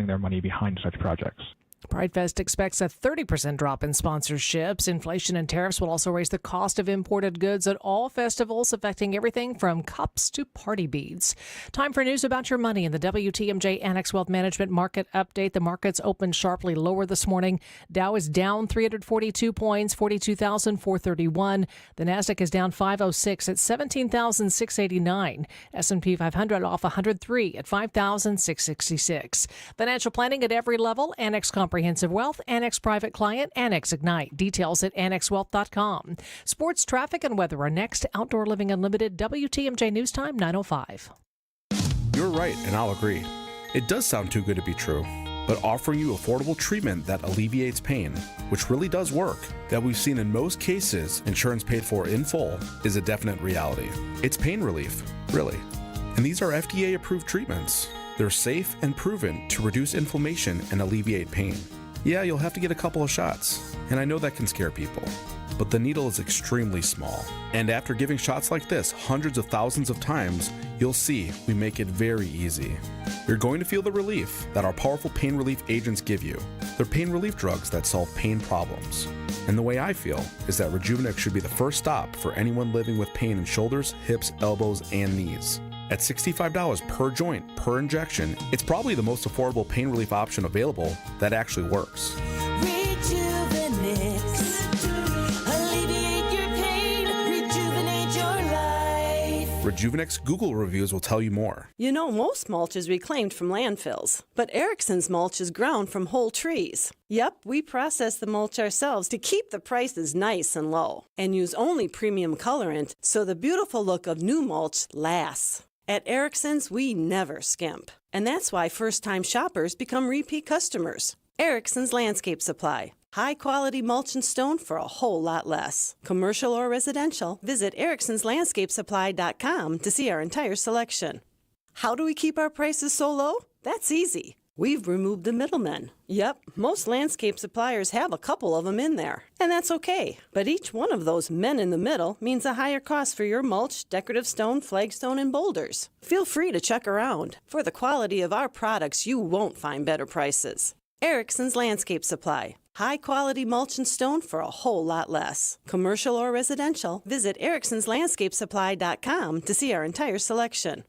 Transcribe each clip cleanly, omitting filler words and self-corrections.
putting their money behind such projects. Pridefest expects a 30% drop in sponsorships. Inflation and tariffs will also raise the cost of imported goods at all festivals, affecting everything from cups to party beads. Time for news about your money in the WTMJ Annex Wealth Management Market Update. The markets opened sharply lower this morning. Dow is down 342 points, 42,431. The Nasdaq is down 506 at 17,689. S&P 500 off 103 at 5,666. Financial planning at every level. Annex Comprehensive Wealth, Annex Private Client, Annex Ignite. Details at annexwealth.com. Sports, traffic, and weather are next. Outdoor Living Unlimited, WTMJ News Time, 9:05. You're right, and I'll agree. It does sound too good to be true. But offering you affordable treatment that alleviates pain, which really does work, that we've seen in most cases insurance paid for in full, is a definite reality. It's pain relief, really. And these are FDA-approved treatments. They're safe and proven to reduce inflammation and alleviate pain. Yeah, you'll have to get a couple of shots, and I know that can scare people. But the needle is extremely small. And after giving shots like this hundreds of thousands of times, you'll see we make it very easy. You're going to feel the relief that our powerful pain relief agents give you. They're pain relief drugs that solve pain problems. And the way I feel is that Rejuvenex should be the first stop for anyone living with pain in shoulders, hips, elbows, and knees. At $65 per joint, per injection, it's probably the most affordable pain relief option available that actually works. Rejuvenex. Alleviate your pain. Rejuvenate your life. Rejuvenex Google reviews will tell you more. You know, most mulch is reclaimed from landfills, but Erickson's mulch is ground from whole trees. Yep, we process the mulch ourselves to keep the prices nice and low, and use only premium colorant so the beautiful look of new mulch lasts. At Erickson's, we never skimp, and that's why first-time shoppers become repeat customers. Erickson's Landscape Supply. High-quality mulch and stone for a whole lot less. Commercial or residential, visit ericksonslandscapesupply.com to see our entire selection. How do we keep our prices so low? That's easy. We've removed the middlemen. Yep, most landscape suppliers have a couple of them in there, and that's okay. But each one of those men in the middle means a higher cost for your mulch, decorative stone, flagstone, and boulders. Feel free to check around. For the quality of our products, you won't find better prices. Erickson's Landscape Supply. High-quality mulch and stone for a whole lot less. Commercial or residential, visit ericksonslandscapesupply.com to see our entire selection.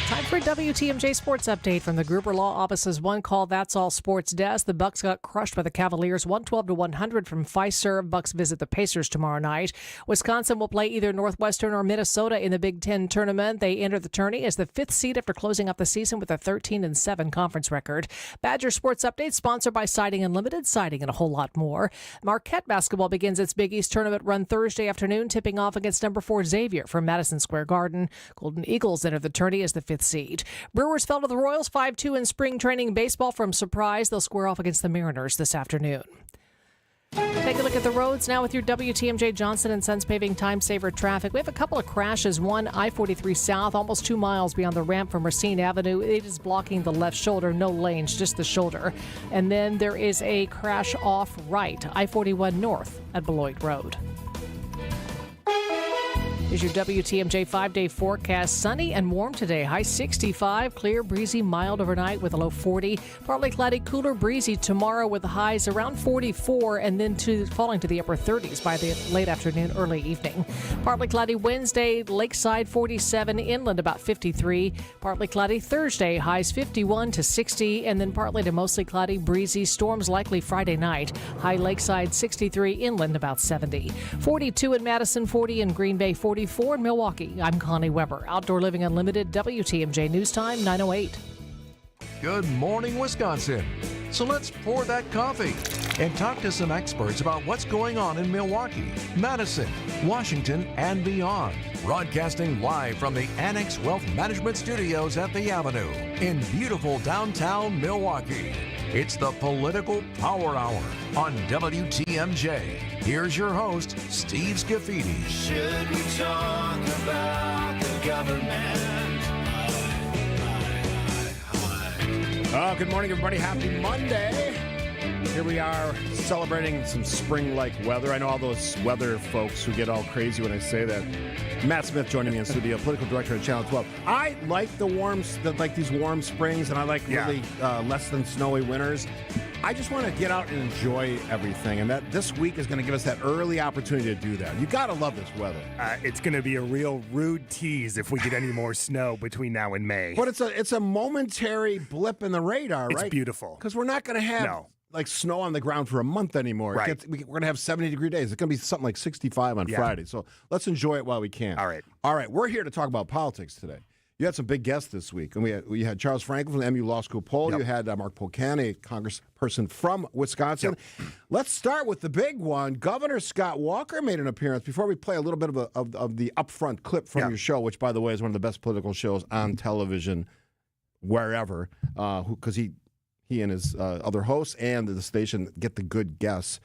Time for a WTMJ Sports Update from the Gruber Law Office's One Call That's All Sports Desk. The Bucks got crushed by the Cavaliers 112-100 from Fiserv. Bucks visit the Pacers tomorrow night. Wisconsin will play either Northwestern or Minnesota in the Big Ten tournament. They enter the tourney as the 5th seed after closing out the season with a 13-7 conference record. Badger Sports Update sponsored by Siding Unlimited, siding and a whole lot more. Marquette basketball begins its Big East tournament run Thursday afternoon, tipping off against number 4 Xavier from Madison Square Garden. Golden Eagles enter the tourney as the 5th seed. Brewers fell to the Royals 5-2 in spring training baseball from surprise. They'll square off against the Mariners this afternoon. Take a look at the roads now with your WTMJ Johnson & Sons Paving Time Saver traffic. We have a couple of crashes. One, I-43 south, almost 2 miles beyond the ramp from Racine Avenue. It is blocking the left shoulder. No lanes, just the shoulder. And then there is a crash off right, I-41 north at Beloit Road. Here's your WTMJ 5-day forecast. Sunny and warm today. High 65, clear, breezy, mild overnight with a low 40. Partly cloudy, cooler, breezy tomorrow with the highs around 44 and then falling to the upper 30s by the late afternoon, early evening. Partly cloudy Wednesday, lakeside 47, inland about 53. Partly cloudy Thursday, highs 51 to 60, and then partly to mostly cloudy, breezy, storms likely Friday night. High lakeside 63, inland about 70. 42 in Madison, 40 in Green Bay, 44 in Milwaukee. I'm Connie Weber. Outdoor Living Unlimited, WTMJ News Time, 9:08. Good morning, Wisconsin. So let's pour that coffee and talk to some experts about what's going on in Milwaukee, Madison, Washington, and beyond. Broadcasting live from the Annex Wealth Management Studios at the Avenue in beautiful downtown Milwaukee. It's the Political Power Hour on WTMJ. Here's your host, Steve Scaffidi. Should we talk about the government? Oh, good morning, everybody. Happy Monday. Here we are celebrating some spring-like weather. I know all those weather folks who get all crazy when I say that. Matt Smith joining me in studio, political director at Channel 12. I like these warm springs, and I like really less than snowy winters. I just want to get out and enjoy everything, and that this week is going to give us that early opportunity to do that. You got to love this weather. It's going to be a real rude tease if we get any more snow between now and May. But it's a momentary blip in the radar, right? It's beautiful. Because we're not going to have like snow on the ground for a month anymore. Right. We're going to have 70-degree days. It's going to be something like 65 on Friday. So let's enjoy it while we can. All right. We're here to talk about politics today. You had some big guests this week. And we had Charles Franklin from the MU Law School poll. Yep. You had Mark Polkan, a congressperson from Wisconsin. Yep. Let's start with the big one. Governor Scott Walker made an appearance. Before we play a little bit of the upfront clip from your show, which, by the way, is one of the best political shows on television wherever, because he and his other hosts and the station get the good guests.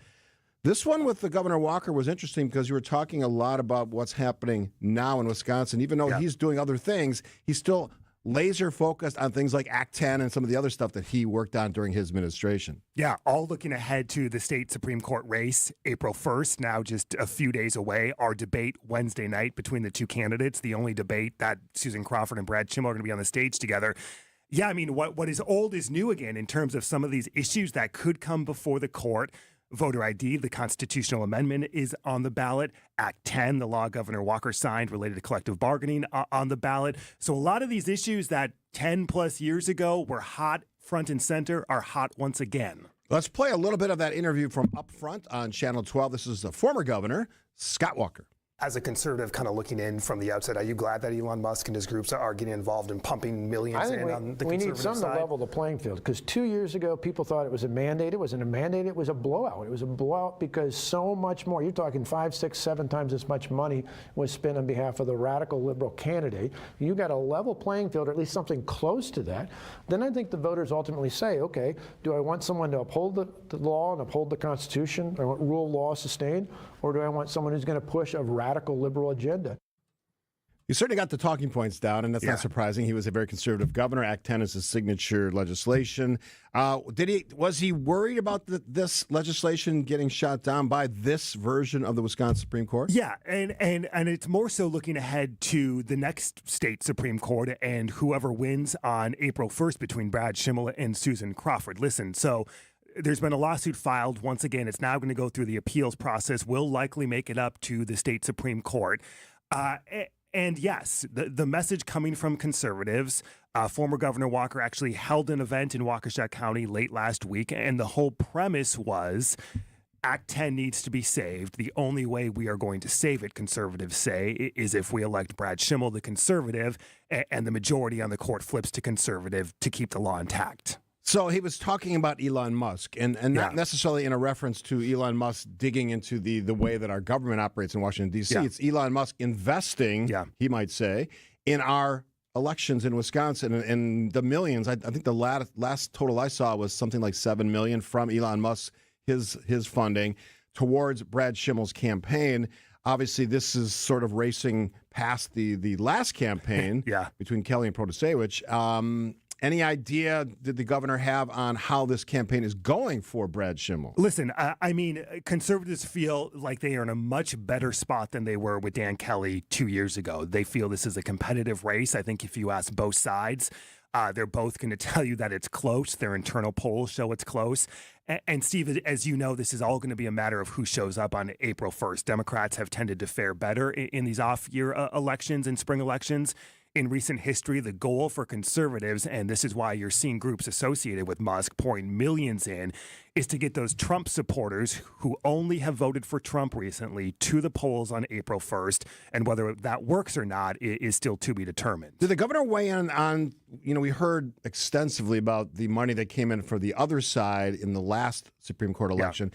This one with the Governor Walker was interesting because you were talking a lot about what's happening now in Wisconsin. Even though he's doing other things, he's still laser focused on things like Act 10 and some of the other stuff that he worked on during his administration. Yeah, all looking ahead to the state Supreme Court race, April 1st, now just a few days away. Our debate Wednesday night between the two candidates, the only debate that Susan Crawford and Brad Schimmel are going to be on the stage together. Yeah, I mean, what is old is new again in terms of some of these issues that could come before the court. Voter ID, the constitutional amendment, is on the ballot. Act 10, the law Governor Walker signed related to collective bargaining, on the ballot. So a lot of these issues that 10 plus years ago were hot front and center are hot once again. Let's play a little bit of that interview from up front on Channel 12. This is the former governor, Scott Walker. As a conservative kind of looking in from the outside, are you glad that Elon Musk and his groups are getting involved in pumping millions in on the conservative side? We need something to level the playing field, because 2 years ago, people thought it was a mandate. It wasn't a mandate. It was a blowout. It was a blowout because so much more. You're talking 5, 6, 7 times as much money was spent on behalf of the radical liberal candidate. You got a level playing field, or at least something close to that. Then I think the voters ultimately say, okay, do I want someone to uphold the law and uphold the Constitution, or rule of law sustained, or do I want someone who's going to push a radical liberal agenda? You certainly got the talking points down, and that's not surprising. He was a very conservative governor. Act 10 is his signature legislation. Was he worried about this legislation getting shot down by this version of the Wisconsin Supreme Court? Yeah, and it's more so looking ahead to the next state Supreme Court and whoever wins on April 1st between Brad Schimmel and Susan Crawford. Listen, so there's been a lawsuit filed. Once again, it's now going to go through the appeals process. Will likely make it up to the state Supreme Court. And yes, the message coming from conservatives, former Governor Walker actually held an event in Waukesha County late last week, and the whole premise was Act 10 needs to be saved. The only way we are going to save it, conservatives say, is if we elect Brad Schimmel, the conservative, and the majority on the court flips to conservative to keep the law intact. So he was talking about Elon Musk, and not necessarily in a reference to Elon Musk digging into the way that our government operates in Washington, D.C. It's Elon Musk investing, he might say, in our elections in Wisconsin, and the millions. I think the last total I saw was something like $7 million from Elon Musk, his funding, towards Brad Schimmel's campaign. Obviously, this is sort of racing past the last campaign between Kelly and Protasevich. Any idea did the governor have on how this campaign is going for Brad Schimmel? Listen, I mean, conservatives feel like they are in a much better spot than they were with Dan Kelly 2 years ago. They feel this is a competitive race. I think if you ask both sides, they're both going to tell you that it's close. Their internal polls show it's close. And Steve, as you know, this is all going to be a matter of who shows up on April 1st. Democrats have tended to fare better in these off-year elections and spring elections. In recent history, the goal for conservatives, and this is why you're seeing groups associated with Musk pouring millions in, is to get those Trump supporters who only have voted for Trump recently to the polls on April 1st. And whether that works or not is still to be determined. Did the governor weigh in on, we heard extensively about the money that came in for the other side in the last Supreme Court election.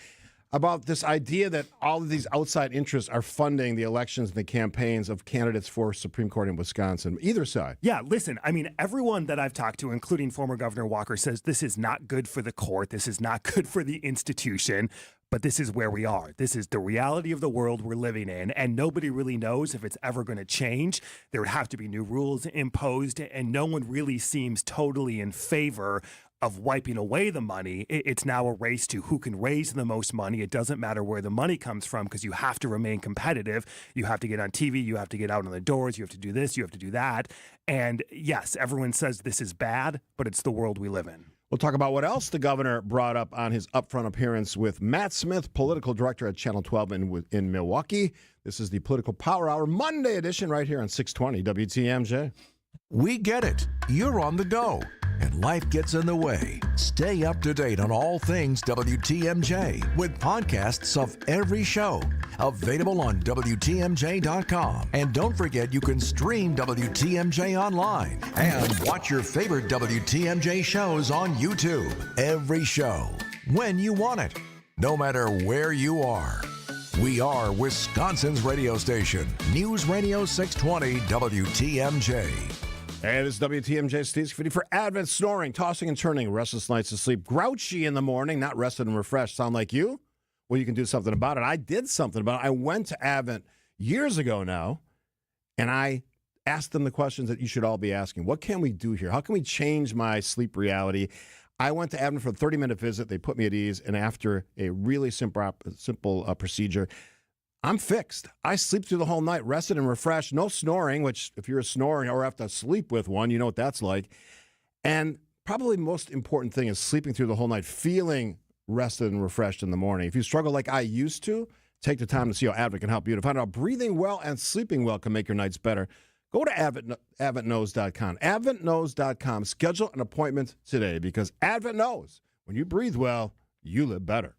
About this idea that all of these outside interests are funding the elections and the campaigns of candidates for Supreme Court in Wisconsin, either side. Yeah, listen, I mean, everyone that I've talked to, including former Governor Walker, says this is not good for the court. This is not good for the institution. But this is where we are. This is the reality of the world we're living in, and nobody really knows if it's ever going to change. There would have to be new rules imposed, and no one really seems totally in favor of wiping away the money. It's now a race to who can raise the most money. It doesn't matter where the money comes from because you have to remain competitive. You have to get on TV. You have to get out on the doors. You have to do this. You have to do that. And yes, everyone says this is bad, but it's the world we live in. We'll talk about what else the governor brought up on his upfront appearance with Matt Smith, political director at Channel 12 in Milwaukee. This is the Political Power Hour Monday edition right here on 620 WTMJ. We get it. You're on the go, and life gets in the way. Stay up to date on all things WTMJ with podcasts of every show. Available on WTMJ.com. And don't forget you can stream WTMJ online and watch your favorite WTMJ shows on YouTube. Every show, when you want it, no matter where you are. We are Wisconsin's radio station, News Radio 620 WTMJ. Hey, this is WTMJ Steve Scaffidi for Advent. Snoring, tossing and turning, restless nights of sleep, grouchy in the morning, not rested and refreshed. Sound like you? Well, you can do something about it. I did something about it. I went to Advent years ago now, and I asked them the questions that you should all be asking. What can we do here? How can we change my sleep reality? I went to Advent for a 30-minute visit. They put me at ease, and after a really simple procedure, I'm fixed. I sleep through the whole night, rested and refreshed. No snoring, which if you're a snorer or have to sleep with one, you know what that's like. And probably the most important thing is sleeping through the whole night, feeling rested and refreshed in the morning. If you struggle like I used to, take the time to see how Advent can help you. To find out breathing well and sleeping well can make your nights better, go to AdventKnows.com. AdventKnows.com. Schedule an appointment today because Advent knows when you breathe well, you live better.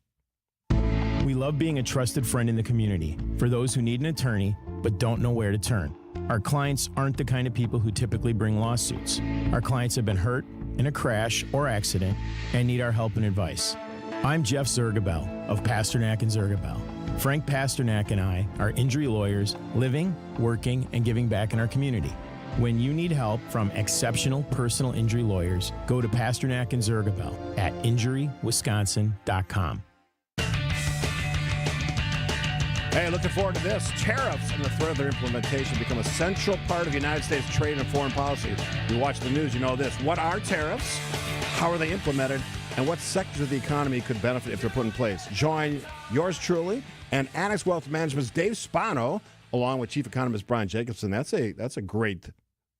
We love being a trusted friend in the community for those who need an attorney but don't know where to turn. Our clients aren't the kind of people who typically bring lawsuits. Our clients have been hurt in a crash or accident and need our help and advice. I'm Jeff Zergabel of Pasternak and Zergabel. Frank Pasternak and I are injury lawyers living, working, and giving back in our community. When you need help from exceptional personal injury lawyers, go to Pasternak and Zergabel at injurywisconsin.com. Hey, looking forward to this. Tariffs and the threat of their implementation become a central part of the United States trade and foreign policy. You watch the news, you know this. What are tariffs? How are they implemented? And what sectors of the economy could benefit if they're put in place? Join yours truly and Annex Wealth Management's Dave Spano, along with Chief Economist Brian Jacobson. That's a great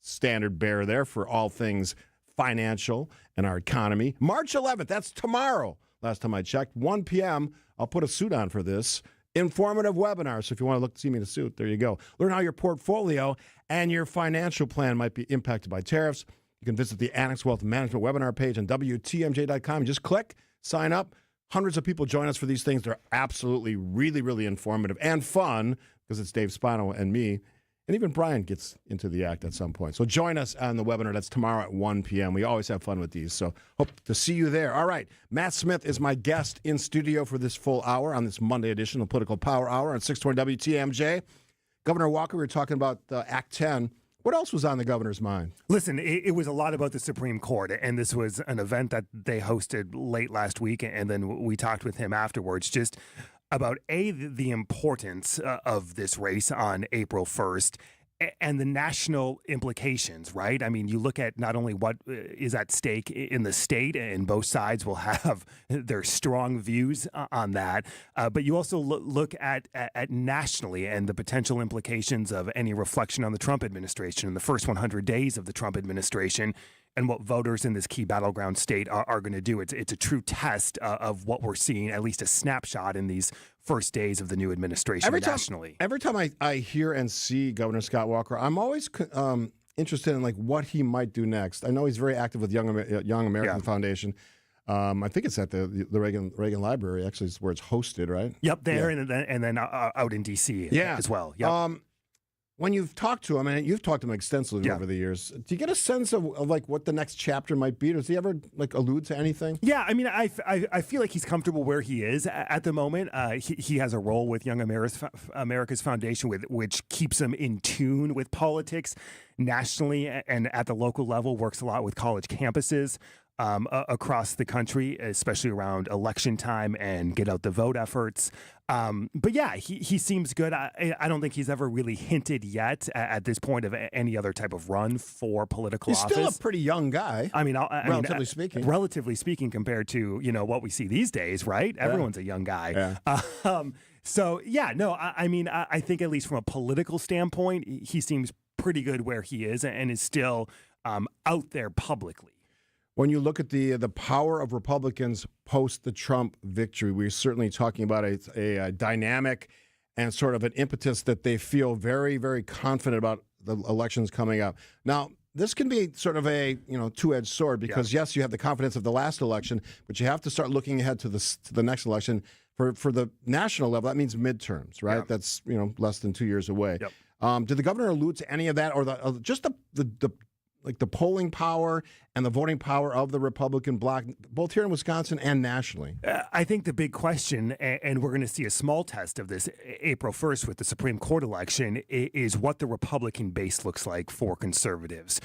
standard bearer there for all things financial and our economy. March 11th, that's tomorrow. Last time I checked, 1 p.m. I'll put a suit on for this. Informative webinar. So if you want to see me in a suit, there you go. Learn how your portfolio and your financial plan might be impacted by tariffs. You can visit the Annex Wealth Management webinar page on WTMJ.com. Just click, sign up. Hundreds of people join us for these things. They're absolutely really, really informative and fun because it's Dave Spano and me. And even Brian gets into the act at some point. So join us on the webinar. That's tomorrow at 1 p.m. We always have fun with these. So hope to see you there. All right. Matt Smith is my guest in studio for this full hour on this Monday edition of Political Power Hour on 620 WTMJ. Governor Walker, we were talking about Act 10. What else was on the governor's mind? Listen, it was a lot about the Supreme Court, and this was an event that they hosted late last week, and then we talked with him afterwards just about, the importance of this race on April 1st and the national implications, right? I mean, you look at not only what is at stake in the state, and both sides will have their strong views on that, but you also look at nationally and the potential implications of any reflection on the Trump administration in the first 100 days of the Trump administration and what voters in this key battleground state are going to do. It's a true test of what we're seeing, at least a snapshot in these first days of the new administration nationally. Every time I hear and see Governor Scott Walker, I'm always interested in like what he might do next. I know he's very active with Young American Foundation. I think it's at the Reagan Library, actually, is where it's hosted, right? Yep, there, yeah. and then out in D.C. as well. Yep. When you've talked to him, and you've talked to him extensively over the years, do you get a sense of like what the next chapter might be? Does he ever like allude to anything? Yeah, I mean, I feel like he's comfortable where he is at the moment. He has a role with Young America's Foundation, which keeps him in tune with politics nationally and at the local level. Works a lot with college campuses. across the country, especially around election time and get out the vote efforts. But yeah, he seems good. I don't think he's ever really hinted yet at this point of any other type of run for political office. He's still a pretty young guy. Relatively speaking. Relatively speaking, compared to what we see these days, right? Yeah. Everyone's a young guy. Yeah. So yeah, no, I think at least from a political standpoint, he seems pretty good where he is and is still out there publicly. When you look at the power of Republicans post the Trump victory, we're certainly talking about a dynamic and sort of an impetus that they feel very, very confident about the elections coming up. Now, this can be sort of a two-edged sword because yes, you have the confidence of the last election, but you have to start looking ahead to the next election for the national level. That means midterms, right? Yeah. That's less than 2 years away. Yep. Did the governor allude to any of that, or just the polling power and the voting power of the Republican bloc, both here in Wisconsin and nationally? I think the big question, and we're going to see a small test of this April 1st with the Supreme Court election, is what the Republican base looks like for conservatives.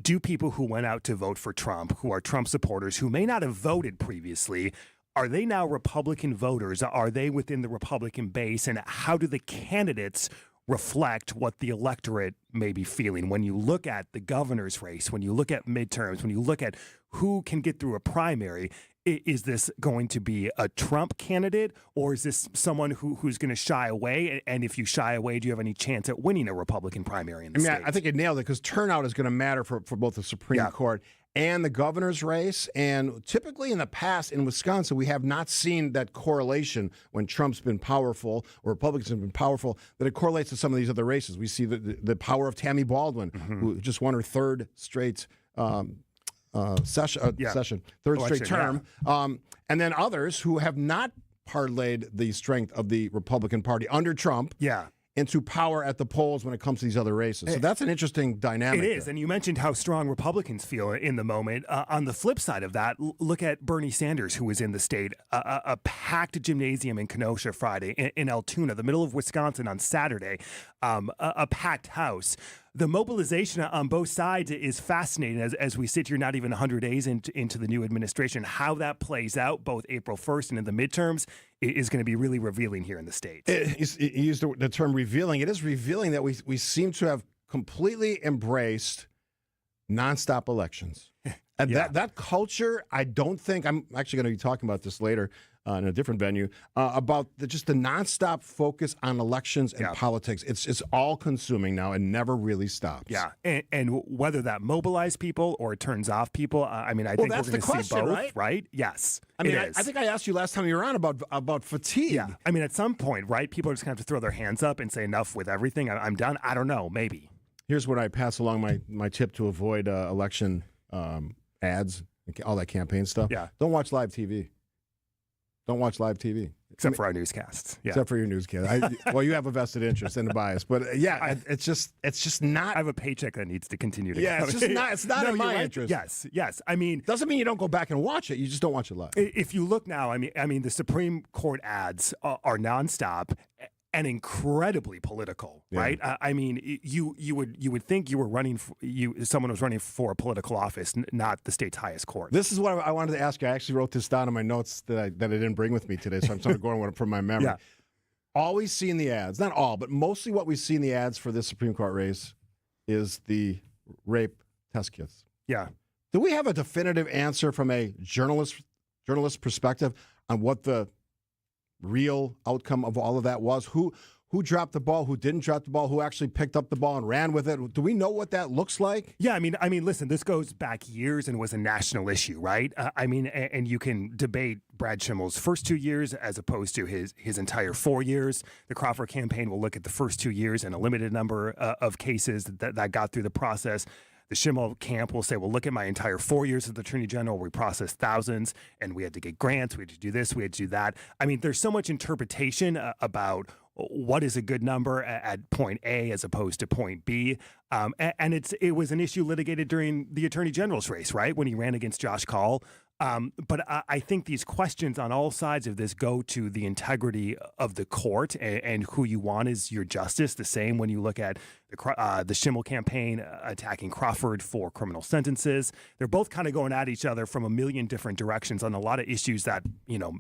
Do people who went out to vote for Trump, who are Trump supporters, who may not have voted previously, are they now Republican voters? Are they within the Republican base? And how do the candidates reflect what the electorate may be feeling? When you look at the governor's race, when you look at midterms, when you look at who can get through a primary, is this going to be a Trump candidate, or is this someone who's going to shy away? And if you shy away, do you have any chance at winning a Republican primary in the state? I think you nailed it, because turnout is going to matter for both the Supreme Court and the governor's race. And typically in the past in Wisconsin, we have not seen that correlation when Trump's been powerful or Republicans have been powerful, that it correlates to some of these other races. We see the power of Tammy Baldwin, who just won her third straight third straight term. And then others who have not parlayed the strength of the Republican Party under Trump into power at the polls when it comes to these other races. So that's an interesting dynamic. It is, and you mentioned how strong Republicans feel in the moment. On the flip side of that, look at Bernie Sanders, who was in the state, a packed gymnasium in Kenosha Friday, in Altoona, the middle of Wisconsin on Saturday, a packed house. The mobilization on both sides is fascinating as we sit here not even 100 days into the new administration. How that plays out, both April 1st and in the midterms, is going to be really revealing here in the state. You used the term revealing. It is revealing that we seem to have completely embraced nonstop elections. And that culture, I don't think, I'm actually going to be talking about this later in a different venue, about just the nonstop focus on elections and politics. It's all consuming now and never really stops. Yeah, and whether that mobilizes people or it turns off people, I think we're going to see both, right? Yes. I think I asked you last time you were on about fatigue. Yeah, at some point, right, people are just going to have to throw their hands up and say enough with everything. I'm done. I don't know, maybe. Here's what I pass along my tip to avoid election ads, all that campaign stuff. Yeah. Don't watch live TV. Don't watch live TV. Except for our newscasts. Yeah. Except for your newscast. Well, you have a vested interest and a bias. But it's just not. I have a paycheck that needs to continue to go. It's just not. It's not in my interest. Yes. Doesn't mean you don't go back and watch it. You just don't watch it live. If you look now, the Supreme Court ads are nonstop and incredibly political, right? You would think you were running someone was running for a political office, not the state's highest court. This is what I wanted to ask you. I actually wrote this down in my notes that I didn't bring with me today, so I'm sort of going from my memory. Yeah. Always see in the ads, not all, but mostly what we see in the ads for this Supreme Court race is the rape test kits. Yeah. Do we have a definitive answer from a journalist perspective on what the real outcome of all of that was? Who dropped the ball, who didn't drop the ball, who actually picked up the ball and ran with it? Do we know what that looks like? Yeah, listen, this goes back years and was a national issue, right? And you can debate Brad Schimmel's first 2 years as opposed to his entire 4 years. The Crawford campaign will look at the first 2 years and a limited number of cases that got through the process. The Schimmel camp will say, well, look at my entire 4 years as the Attorney General. We processed thousands, and we had to get grants. We had to do this. We had to do that. There's so much interpretation about what is a good number at point A as opposed to point B. And it was an issue litigated during the Attorney General's race, right, when he ran against Josh Kaul. But I think these questions on all sides of this go to the integrity of the court and who you want as your justice. The same when you look at the Schimmel campaign attacking Crawford for criminal sentences. They're both kind of going at each other from a million different directions on a lot of issues that,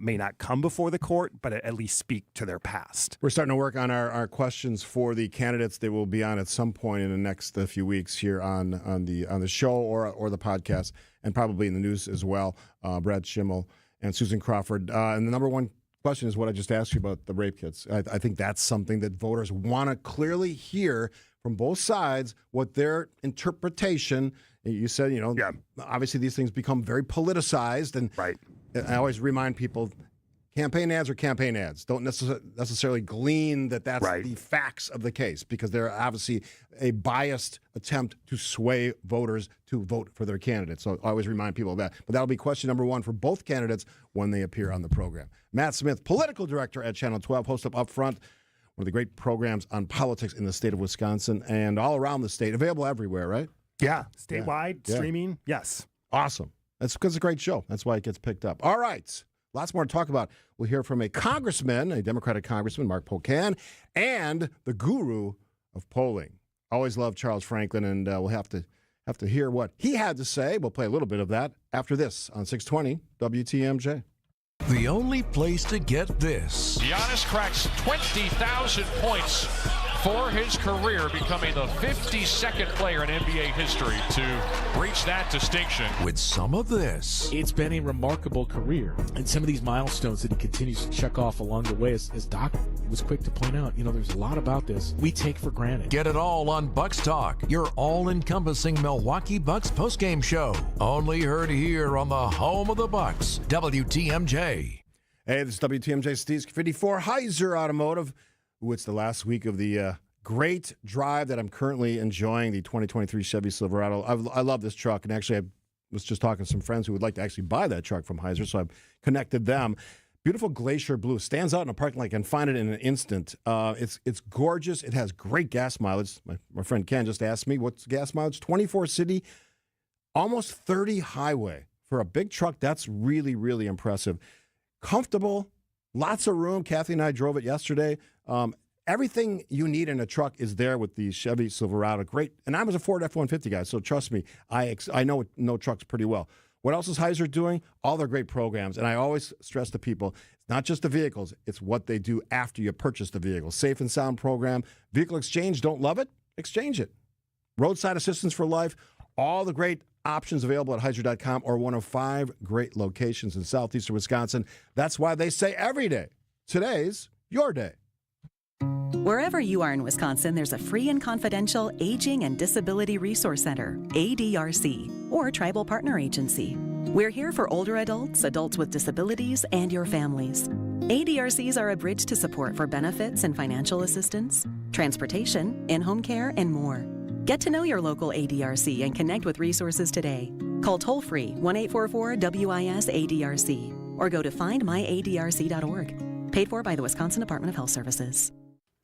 may not come before the court, but at least speak to their past. We're starting to work on our questions for the candidates. They will be on at some point in the next few weeks here on the show or the podcast, and probably in the news as well. Brad Schimmel and Susan Crawford. And the number one question is what I just asked you about the rape kits. I think that's something that voters want to clearly hear from both sides, what their interpretation. You said, obviously these things become very politicized, and right. I always remind people, campaign ads are campaign ads. Don't necessarily glean that that's right. the facts of the case, because they're obviously a biased attempt to sway voters to vote for their candidates. So I always remind people of that. But that'll be question number one for both candidates when they appear on the program. Matt Smith, political director at Channel 12, host of Upfront, one of the great programs on politics in the state of Wisconsin and all around the state, available everywhere, right? Yeah, statewide, streaming, yes. Awesome. That's because it's a great show. That's why it gets picked up. All right. Lots more to talk about. We'll hear from a congressman, a Democratic congressman, Mark Pocan, and the guru of polling. Always loved Charles Franklin, and we'll have to hear what he had to say. We'll play a little bit of that after this on 620 WTMJ. The only place to get this. Giannis cracks 20,000 points for his career, becoming the 52nd player in NBA history to reach that distinction. With some of this. It's been a remarkable career, and some of these milestones that he continues to check off along the way, as Doc was quick to point out, there's a lot about this we take for granted. Get it all on Bucks Talk, your all-encompassing Milwaukee Bucks postgame show. Only heard here on the home of the Bucks, WTMJ. Hey, this is WTMJ Steve Scaffidi for Heiser Automotive. Ooh, it's the last week of the great drive that I'm currently enjoying, the 2023 Chevy Silverado. I love this truck, and actually I was just talking to some friends who would like to actually buy that truck from Heiser, so I've connected them. Beautiful glacier blue. Stands out in a parking lot. I can find it in an instant. It's gorgeous. It has great gas mileage. My friend Ken just asked me, what's gas mileage? 24 city, almost 30 highway. For a big truck, that's really, really impressive. Comfortable, lots of room. Kathy and I drove it yesterday. Everything you need in a truck is there with the Chevy Silverado. Great. And I was a Ford F-150 guy, so trust me, I know trucks pretty well. What else is Heiser doing? All their great programs. And I always stress to people, it's not just the vehicles, it's what they do after you purchase the vehicle. Safe and sound program. Vehicle exchange, don't love it? Exchange it. Roadside assistance for life. All the great options available at Heiser.com, or one of 5 great locations in southeastern Wisconsin. That's why they say every day, today's your day. Wherever you are in Wisconsin, there's a free and confidential Aging and Disability Resource Center, ADRC, or Tribal Partner Agency. We're here for older adults, adults with disabilities, and your families. ADRCs are a bridge to support for benefits and financial assistance, transportation, in-home care, and more. Get to know your local ADRC and connect with resources today. Call toll-free 1-844-WIS-ADRC or go to findmyadrc.org. Paid for by the Wisconsin Department of Health Services.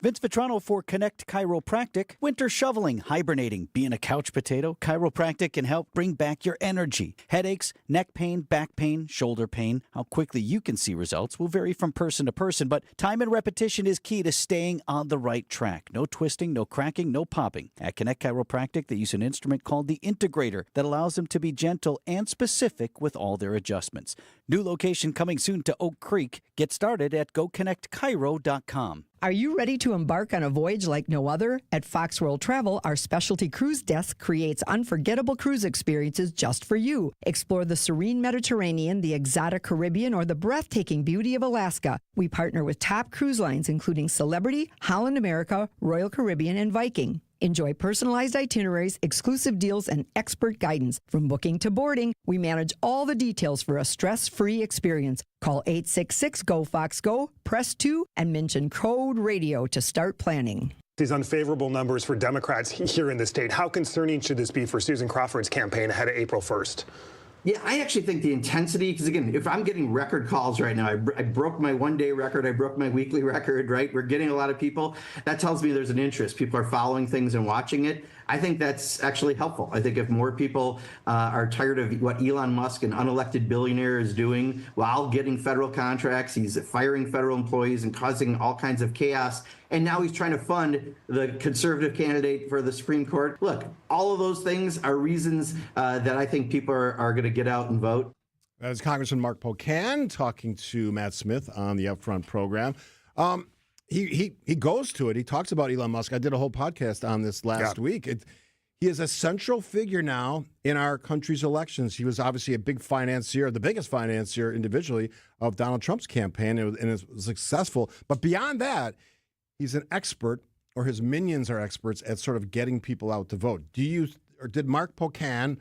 Vince Vitrano for Connect Chiropractic. Winter shoveling, hibernating, being a couch potato, chiropractic can help bring back your energy. Headaches, neck pain, back pain, shoulder pain. How quickly you can see results will vary from person to person, but time and repetition is key to staying on the right track. No twisting, no cracking, no popping. At Connect Chiropractic, they use an instrument called the Integrator that allows them to be gentle and specific with all their adjustments. New location coming soon to Oak Creek. Get started at GoConnectChiro.com. Are you ready to embark on a voyage like no other? At Fox World Travel, our specialty cruise desk creates unforgettable cruise experiences just for you. Explore the serene Mediterranean, the exotic Caribbean, or the breathtaking beauty of Alaska. We partner with top cruise lines including Celebrity, Holland America, Royal Caribbean, and Viking. Enjoy personalized itineraries, exclusive deals, and expert guidance. From booking to boarding, we manage all the details for a stress-free experience. Call 866-GO-FOX-GO, press 2, and mention code radio to start planning. These unfavorable numbers for Democrats here in the state. How concerning should this be for Susan Crawford's campaign ahead of April 1st? Yeah, I actually think the intensity, because again, if I'm getting record calls right now, I broke my one-day record, I broke my weekly record, right? We're getting a lot of people. That tells me there's an interest. People are following things and watching it. I think that's actually helpful. I think if more people are tired of what Elon Musk, an unelected billionaire, is doing while getting federal contracts, he's firing federal employees and causing all kinds of chaos. And now he's trying to fund the conservative candidate for the Supreme Court. Look, all of those things are reasons that I think people are going to get out and vote. That is Congressman Mark Pocan talking to Matt Smith on the Upfront program. He goes to it. He talks about Elon Musk. I did a whole podcast on this last week. He is a central figure now in our country's elections. He was obviously a big financier, the biggest financier individually of Donald Trump's campaign, and it was successful. But beyond that, he's an expert, or his minions are experts at sort of getting people out to vote. Did Mark Pocan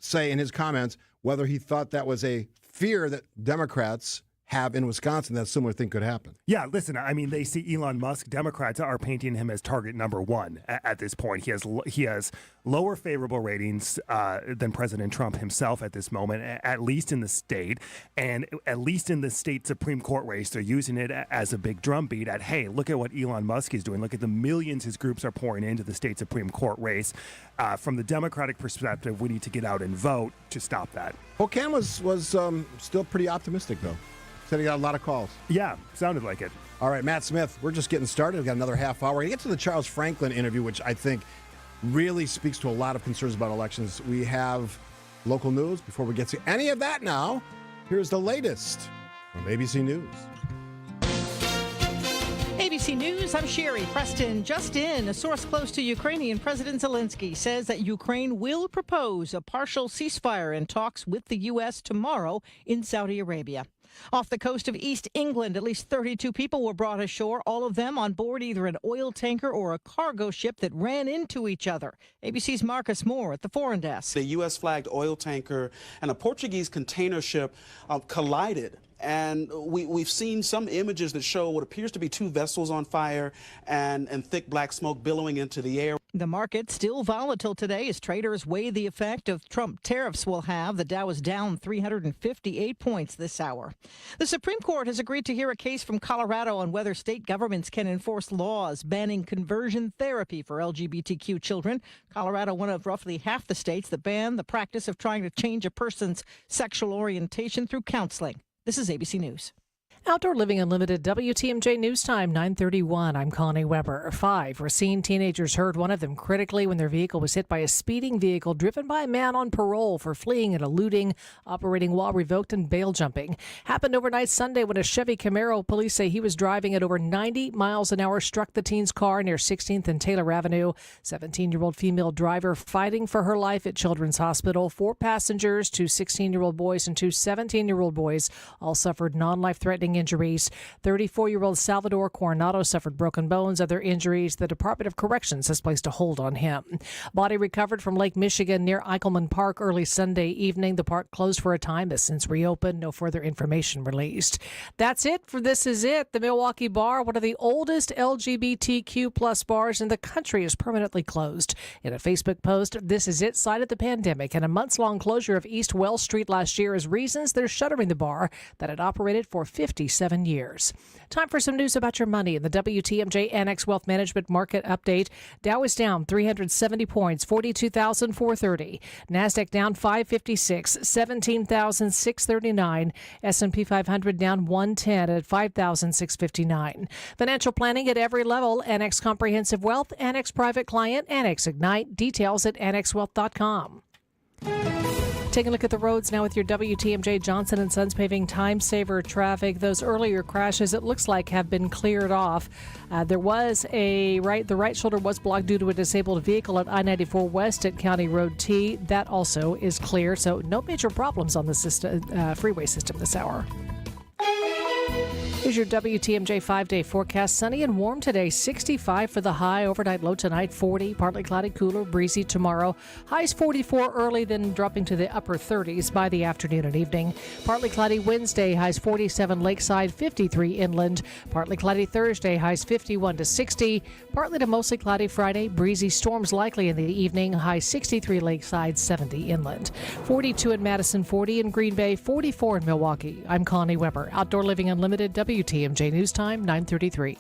say in his comments whether he thought that was a fear that Democrats have in Wisconsin that similar thing could happen? Yeah, listen, I mean, they see Elon Musk. Democrats are painting him as target number one at this point. He has lower favorable ratings than President Trump himself at this moment, at least in the state. And at least in the state Supreme Court race, they're using it as a big drumbeat at, hey, look at what Elon Musk is doing. Look at the millions his groups are pouring into the state Supreme Court race. From the Democratic perspective, we need to get out and vote to stop that. Pocan was still pretty optimistic, though. Said he got a lot of calls. Yeah, sounded like it. All right, Matt Smith, we're just getting started. We've got another half hour. We're going to get to the Charles Franklin interview, which I think really speaks to a lot of concerns about elections. We have local news. Before we get to any of that now, here's the latest from ABC News. ABC News, I'm Sherry Preston. Just in, a source close to Ukrainian President Zelensky says that Ukraine will propose a partial ceasefire in talks with the U.S. tomorrow in Saudi Arabia. Off the coast of East England, at least 32 people were brought ashore, all of them on board either an oil tanker or a cargo ship that ran into each other. ABC's Marcus Moore at the Foreign Desk. The U.S.-flagged oil tanker and a Portuguese container ship collided. And we've seen some images that show what appears to be two vessels on fire and thick black smoke billowing into the air. The market still volatile today as traders weigh the effect of Trump tariffs will have. The Dow is down 358 points this hour. The Supreme Court has agreed to hear a case from Colorado on whether state governments can enforce laws banning conversion therapy for LGBTQ children. Colorado, one of roughly half the states that ban the practice of trying to change a person's sexual orientation through counseling. This is ABC News. Outdoor Living Unlimited, WTMJ News Time, 9:31. I'm Connie Weber. 5 Racine teenagers hurt, one of them critically, when their vehicle was hit by a speeding vehicle driven by a man on parole for fleeing and eluding, operating while revoked, and bail jumping. Happened overnight Sunday when a Chevy Camaro, police say he was driving at over 90 miles an hour, struck the teen's car near 16th and Taylor Avenue. 17-year-old female driver fighting for her life at Children's Hospital. 4 passengers, 2 16-year-old boys and 2 17-year-old boys, all suffered non-life-threatening injuries. 34-year-old Salvador Coronado suffered broken bones. Other injuries, the Department of Corrections has placed a hold on him. Body recovered from Lake Michigan near Eichelman Park early Sunday evening. The park closed for a time, has since reopened. No further information released. That's it for This Is It. The Milwaukee Bar, one of the oldest LGBTQ plus bars in the country, is permanently closed. In a Facebook post, This Is It cited the pandemic and a months-long closure of East Wells Street last year as reasons they're shuttering the bar that had operated for 57 years. Time for some news about your money in the WTMJ Annex Wealth Management Market Update. Dow is down 370 points, 42,430. NASDAQ down 556, 17,639. S&P 500 down 110 at 5,659. Financial planning at every level. Annex Comprehensive Wealth, Annex Private Client, Annex Ignite. Details at annexwealth.com. Taking a look at the roads now with your WTMJ Johnson & Sons Paving time saver traffic. Those earlier crashes, it looks like, have been cleared off. There was the right shoulder was blocked due to a disabled vehicle at I-94 West at County Road T. That also is clear, so no major problems on the freeway system this hour. Here's your WTMJ 5-day forecast. Sunny and warm today. 65 for the high. Overnight low tonight. 40. Partly cloudy, cooler, breezy tomorrow. Highs 44 early, then dropping to the upper 30s by the afternoon and evening. Partly cloudy Wednesday. Highs 47 lakeside, 53 inland. Partly cloudy Thursday. Highs 51 to 60. Partly to mostly cloudy Friday. Breezy storms likely in the evening. High 63 lakeside, 70 inland. 42 in Madison, 40 in Green Bay, 44 in Milwaukee. I'm Connie Weber. Outdoor Living Unlimited, WTMJ News Time, 9:33.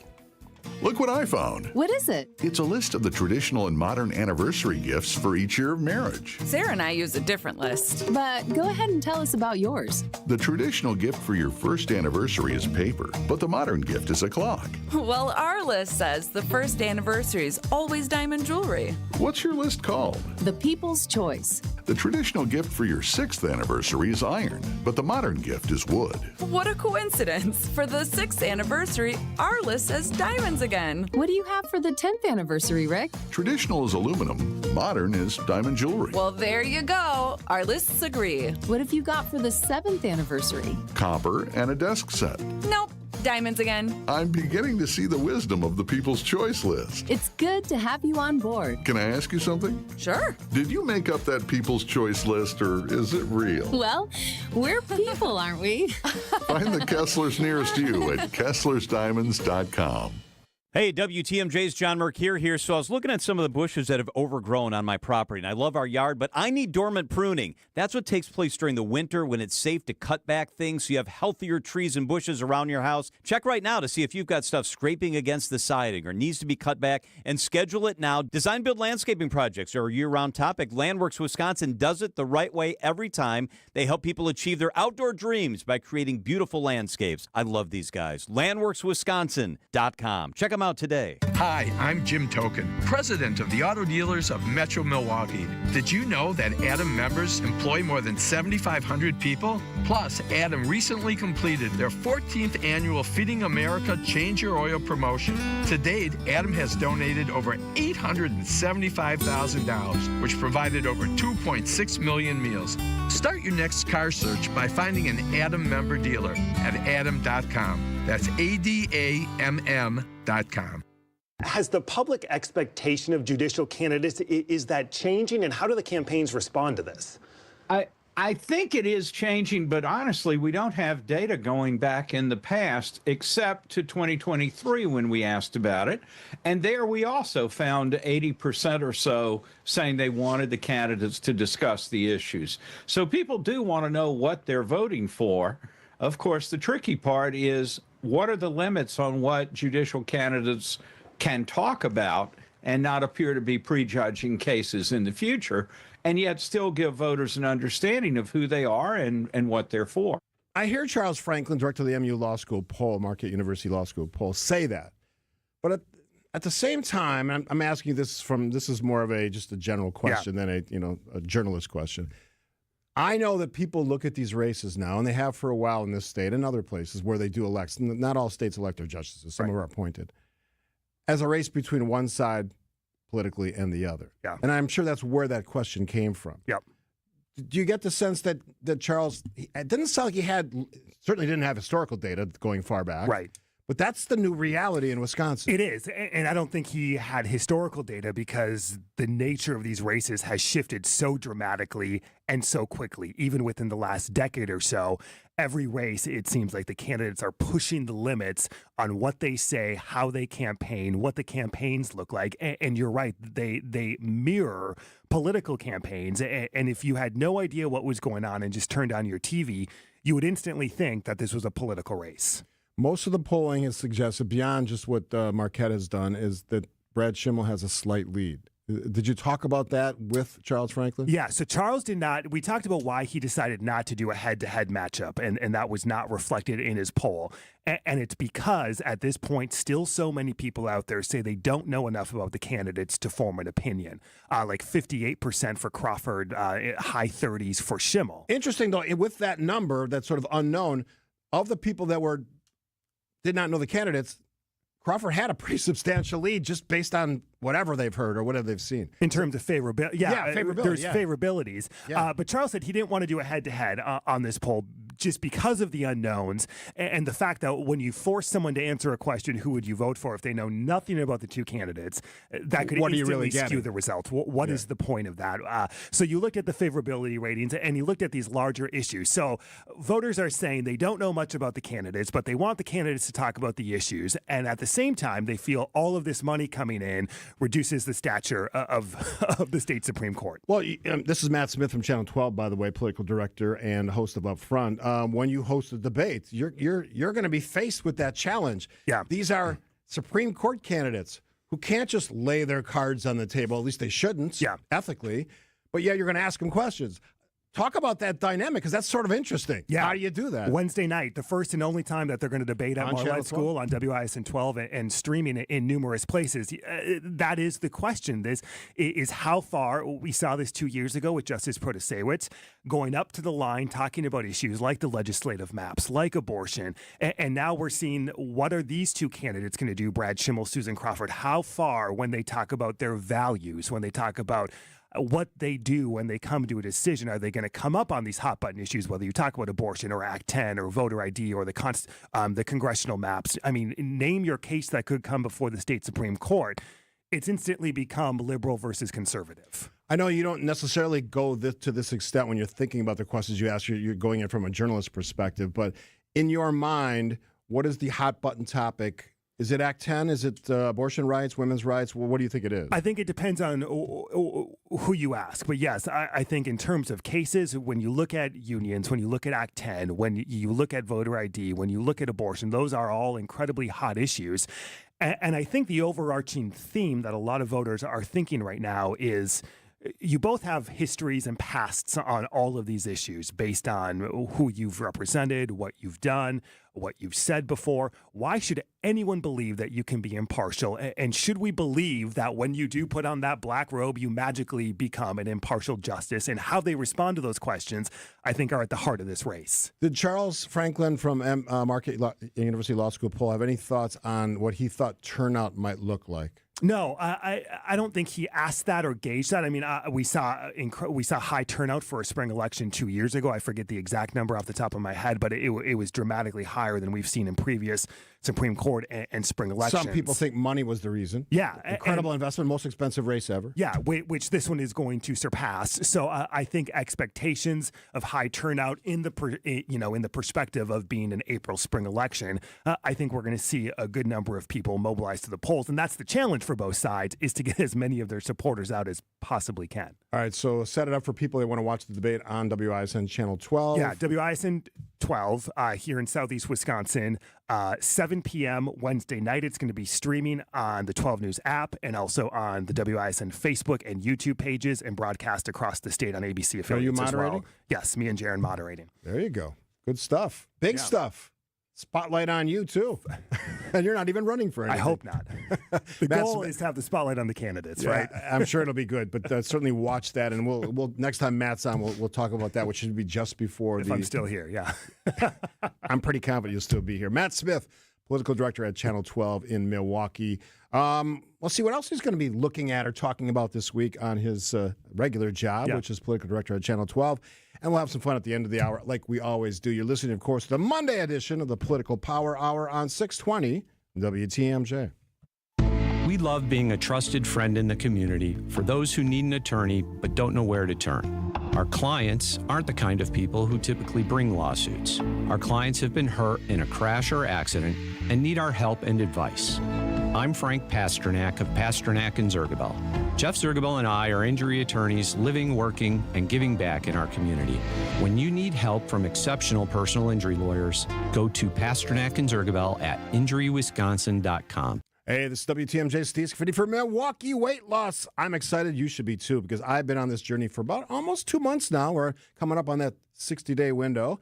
Look what I found. What is it? It's a list of the traditional and modern anniversary gifts for each year of marriage. Sarah and I use a different list. But go ahead and tell us about yours. The traditional gift for your first anniversary is paper, but the modern gift is a clock. Well, our list says the first anniversary is always diamond jewelry. What's your list called? The People's Choice. The traditional gift for your 6th anniversary is iron, but the modern gift is wood. What a coincidence. For the 6th anniversary, our list says diamonds again. What do you have for the 10th anniversary, Rick? Traditional is aluminum, modern is diamond jewelry. Well, there you go. Our lists agree. What have you got for the 7th anniversary? Copper and a desk set. Nope. Diamonds again. I'm beginning to see the wisdom of the People's Choice list. It's good to have you on board. Can I ask you something? Sure. Did you make up that People's Choice list, or is it real? Well, we're people, aren't we? Find the Kesslers nearest you at KesslersDiamonds.com. Hey, WTMJ's John Mercure here. So I was looking at some of the bushes that have overgrown on my property, and I love our yard, but I need dormant pruning. That's what takes place during the winter when it's safe to cut back things so you have healthier trees and bushes around your house. Check right now to see if you've got stuff scraping against the siding or needs to be cut back, and schedule it now. Design Build landscaping projects are a year-round topic. Landworks Wisconsin does it the right way every time. They help people achieve their outdoor dreams by creating beautiful landscapes. I love these guys. LandworksWisconsin.com. Check them out today. Hi, I'm Jim Token, president of the Auto Dealers of Metro Milwaukee. Did you know that Adam members employ more than 7,500 people? Plus, Adam recently completed their 14th annual Feeding America Change Your Oil promotion. To date, Adam has donated over $875,000, which provided over 2.6 million meals. Start your next car search by finding an Adam member dealer at adam.com. That's ADAMM.com. Has the public expectation of judicial candidates, is that changing, and how do the campaigns respond to this? I think it is changing, but honestly, we don't have data going back in the past except to 2023 when we asked about it. And there we also found 80% or so saying they wanted the candidates to discuss the issues. So people do want to know what they're voting for. Of course, the tricky part is what are the limits on what judicial candidates can talk about and not appear to be prejudging cases in the future, and yet still give voters an understanding of who they are and what they're for. I hear Charles Franklin, director of the MU Law School poll, Marquette University Law School poll, say that. But at the same time, I'm asking you this is more of just a general question than a journalist question. I know that people look at these races now, and they have for a while in this state and other places where they do elect. Not all states elect their justices. Some are appointed. As a race between one side politically and the other. Yeah. And I'm sure that's where that question came from. Yep. Do you get the sense that Charles, it didn't sound like certainly didn't have historical data going far back. Right. But that's the new reality in Wisconsin. It is. And I don't think he had historical data because the nature of these races has shifted so dramatically and so quickly. Even within the last decade or so, every race, it seems like the candidates are pushing the limits on what they say, how they campaign, what the campaigns look like. And you're right, they mirror political campaigns. And if you had no idea what was going on and just turned on your TV, you would instantly think that this was a political race. Most of the polling has suggested, beyond just what Marquette has done, is that Brad Schimmel has a slight lead. Did you talk about that with Charles Franklin? Yeah, so Charles did not. We talked about why he decided not to do a head-to-head matchup, and that was not reflected in his poll. And it's because, at this point, still so many people out there say they don't know enough about the candidates to form an opinion. Like 58% for Crawford, high 30s for Schimmel. Interesting, though, with that number that's sort of unknown, of the people that did not know the candidates, Crawford had a pretty substantial lead just based on whatever they've heard or whatever they've seen. In terms of favorability. Favorability. There's favorabilities. Yeah. But Charles said he didn't want to do a head-to-head on this poll just because of the unknowns and the fact that when you force someone to answer a question, who would you vote for if they know nothing about the two candidates, that could instantly skew the results. What is the point of that? So you looked at the favorability ratings and you looked at these larger issues. So voters are saying they don't know much about the candidates, but they want the candidates to talk about the issues. And at the same time, they feel all of this money coming in reduces the stature of the state Supreme Court. Well, this is Matt Smith from Channel 12, by the way, political director and host of Upfront. When you host a debate, you're going to be faced with that challenge. Yeah. These are Supreme Court candidates who can't just lay their cards on the table. At least they shouldn't, ethically. But yeah, you're going to ask them questions. Talk about that dynamic, because that's sort of interesting. Yeah. How do you do that? Wednesday night, the first and only time that they're going to debate at Marlight School on WISN 12 and streaming it in numerous places. That is the question. This is how far. We saw this 2 years ago with Justice Protasewicz going up to the line, talking about issues like the legislative maps, like abortion. And now we're seeing, what are these two candidates going to do, Brad Schimmel, Susan Crawford? How far, when they talk about their values, when they talk about what they do when they come to a decision, are they going to come up on these hot button issues, whether you talk about abortion or Act 10 or voter ID or the congressional maps? I mean, name your case that could come before the state Supreme Court. It's instantly become liberal versus conservative. I know you don't necessarily go to this extent when you're thinking about the questions you ask. You're going in from a journalist perspective, but in your mind, what is the hot button topic? Is it Act 10? Is it abortion rights, women's rights? Well, what do you think it is? I think it depends on who you ask. But yes, I think in terms of cases, when you look at unions, when you look at Act 10, when you look at voter ID, when you look at abortion, those are all incredibly hot issues. And I think the overarching theme that a lot of voters are thinking right now is, you both have histories and pasts on all of these issues based on who you've represented, what you've done, what you've said before. Why should anyone believe that you can be impartial? And should we believe that when you do put on that black robe, you magically become an impartial justice? And how they respond to those questions, I think, are at the heart of this race. Did Charles Franklin from Marquette University Law School poll have any thoughts on what he thought turnout might look like? No, I don't think he asked that or gauged that. I mean, we saw high turnout for a spring election 2 years ago. I forget the exact number off the top of my head, but it was dramatically higher than we've seen in previous Supreme Court and spring elections. Some people think money was the reason. Yeah. Incredible investment, most expensive race ever. Yeah, which this one is going to surpass. So I think expectations of high turnout in the perspective of being an April spring election, I think we're going to see a good number of people mobilize to the polls. And that's the challenge for both sides, is to get as many of their supporters out as possibly can. All right, so set it up for people that want to watch the debate on WISN Channel 12. Yeah, WISN 12 here in Southeast Wisconsin, 7 p.m. Wednesday night. It's going to be streaming on the 12 News app and also on the WISN Facebook and YouTube pages, and broadcast across the state on ABC affiliates. Are you moderating? As well. Yes, me and Jaron moderating. There you go. Good stuff. Big stuff. Spotlight on you, too. And you're not even running for anything. I hope not. The goal is to have the spotlight on the candidates, right? I'm sure it'll be good, but certainly watch that. And we'll next time Matt's on, we'll talk about that, which should be just before if I'm still here, yeah. I'm pretty confident you'll still be here. Matt Smith, political director at Channel 12 in Milwaukee. We'll see what else he's going to be looking at or talking about this week on his regular job, which is political director at Channel 12. And we'll have some fun at the end of the hour, like we always do. You're listening, of course, to the Monday edition of the Political Power Hour on 620 WTMJ. We love being a trusted friend in the community for those who need an attorney but don't know where to turn. Our clients aren't the kind of people who typically bring lawsuits. Our clients have been hurt in a crash or accident and need our help and advice. I'm Frank Pasternak of Pasternak and Zergabel. Jeff Zergabel and I are injury attorneys living, working, and giving back in our community. When you need help from exceptional personal injury lawyers, go to Pasternak and Zergabel at injurywisconsin.com. Hey, this is WTMJ Steve Scaffidi for Milwaukee Weight Loss. I'm excited. You should be too, because I've been on this journey for about almost 2 months now. We're coming up on that 60-day window.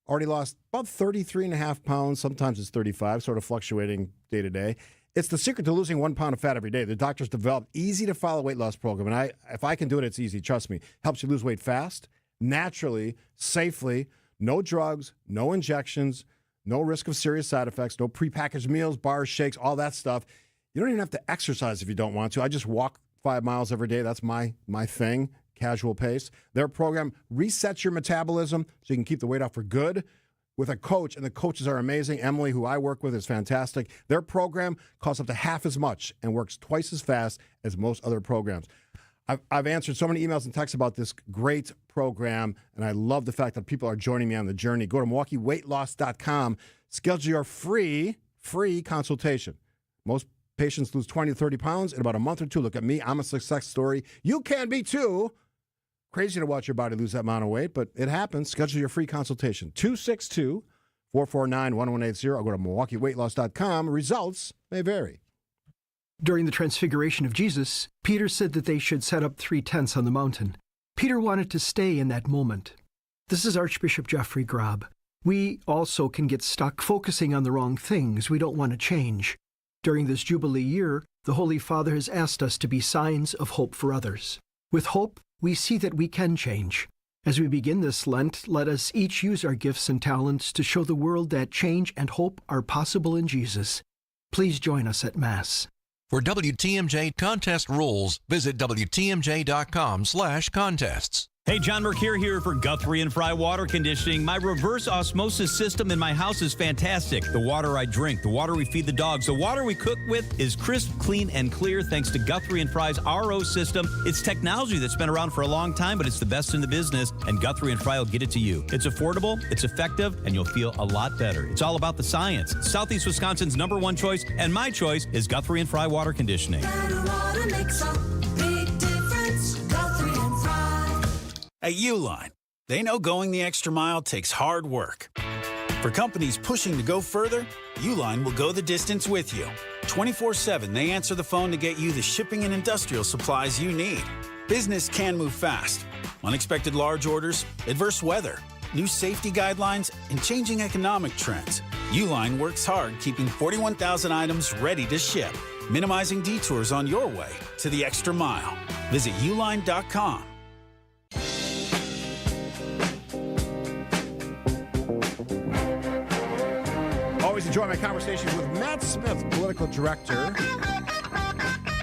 Already lost about 33.5 pounds. Sometimes it's 35, sort of fluctuating day to day. It's the secret to losing 1 pound of fat every day. The doctors developed easy-to-follow weight loss program, and if I can do it, it's easy. Trust me. Helps you lose weight fast, naturally, safely, no drugs, no injections, no risk of serious side effects, no prepackaged meals, bars, shakes, all that stuff. You don't even have to exercise if you don't want to. I just walk 5 miles every day. That's my thing, casual pace. Their program resets your metabolism so you can keep the weight off for good with a coach, and the coaches are amazing. Emily, who I work with, is fantastic. Their program costs up to half as much and works twice as fast as most other programs. I've answered so many emails and texts about this great program, and I love the fact that people are joining me on the journey. Go to MilwaukeeWeightLoss.com. Schedule your free consultation. Most patients lose 20 to 30 pounds in about a month or two. Look at me. I'm a success story. You can be too. Crazy to watch your body lose that amount of weight, but it happens. Schedule your free consultation. 449-1180 or go to MilwaukeeWeightLoss.com. Results may vary. During the transfiguration of Jesus, Peter said that they should set up 3 tents on the mountain. Peter wanted to stay in that moment. This is Archbishop Jeffrey Grubb. We also can get stuck focusing on the wrong things we don't want to change. During this Jubilee year, the Holy Father has asked us to be signs of hope for others. With hope, we see that we can change. As we begin this Lent, let us each use our gifts and talents to show the world that change and hope are possible in Jesus. Please join us at Mass. For WTMJ contest rules, visit WTMJ.com/contests. Hey, John Mercure here for Guthrie and Fry Water Conditioning. My reverse osmosis system in my house is fantastic. The water I drink, the water we feed the dogs, the water we cook with is crisp, clean, and clear thanks to Guthrie and Fry's RO system. It's technology that's been around for a long time, but it's the best in the business, and Guthrie and Fry will get it to you. It's affordable, it's effective, and you'll feel a lot better. It's all about the science. Southeast Wisconsin's #1 choice, and my choice is Guthrie and Fry Water Conditioning. Better water makes a big difference. Guthrie and Fry. At Uline, they know going the extra mile takes hard work. For companies pushing to go further, Uline will go the distance with you. 24/7, they answer the phone to get you the shipping and industrial supplies you need. Business can move fast. Unexpected large orders, adverse weather, new safety guidelines, and changing economic trends. Uline works hard keeping 41,000 items ready to ship, minimizing detours on your way to the extra mile. Visit uline.com. Always enjoy my conversations with Matt Smith, political director,